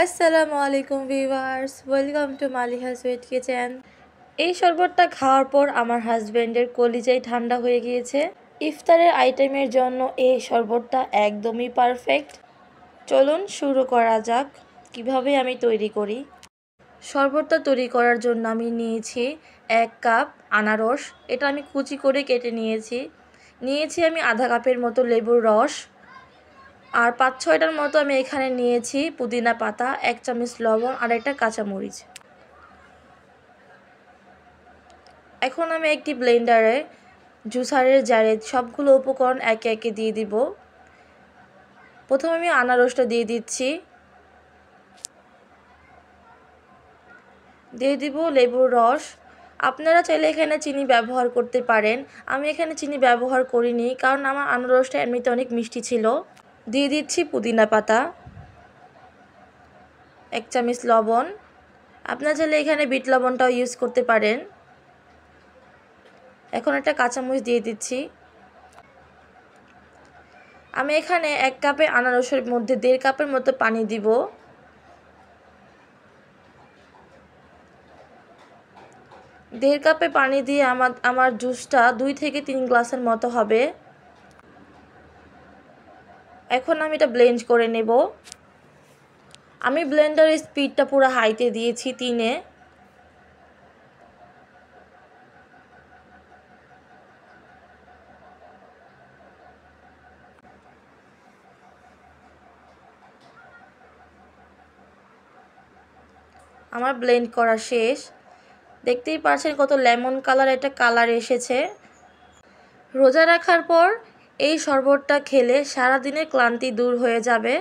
আসসালামু আলাইকুম viewers, welcome to Maliha sweet kitchen. এই শরবতটা খাওয়ার পর আমার হাজব্যান্ডের কলিজাই ঠান্ডা হয়ে গিয়েছে। ইফতারের আইটেমের জন্য এই শরবতটা একদমই পারফেক্ট। চলুন শুরু করা যাক কিভাবে আমি তৈরি করি। শরবতটা তৈরি করার জন্য আমি নিয়েছি 1 কাপ আনারস। এটা আমি কুচি করে কেটে নিয়েছি আমি আধা কাপের মতো লেবুর রস, আর 5-6টার মতো আমি এখানে নিয়েছি পুদিনা পাতা, 1 চামচ লবণ আর একটা কাঁচামরিচ। এখন আমি একটি ব্লেন্ডারে জুসারের জারে সবগুলো উপকরণ একে একে দিয়ে দিব। প্রথমে আমি আনারসটা দিয়ে দিচ্ছি, দিয়ে দিব লেবুর রস। আপনারা চাইলে এখানে চিনি ব্যবহার করতে পারেন, আমি এখানে চিনি ব্যবহার করিনি কারণ আমার আনারসটা এমনিতে অনেক মিষ্টি ছিল। দিয়ে দিচ্ছি পুদিনা পাতা, 1 চামচ লবণ। আপনারা চাইলে এখানে বিট লবণটাও ইউজ করতে পারেন। এখন একটা কাঁচামরিচ দিয়ে দিচ্ছি। আমি এখানে 1 কাপে আনারসের মধ্যে 1.5 কাপের মতো পানি দিব। দেড় কাপে পানি দিয়ে আমার জুসটা 2 থেকে 3 গ্লাসের মতো হবে। এখন আমি এটা ব্লেন্ড করে নেব। আমি ব্লেন্ডারের স্পিডটা পুরো হাইতে দিয়েছি 3-এ। আমার ব্লেন্ড করা শেষ। দেখতেই পাচ্ছেন কত লেমন কালার একটা কালার এসেছে। রোজা রাখার পর এই শরবতটা খেলে সারা দিনের ক্লান্তি দূর হয়ে যাবে।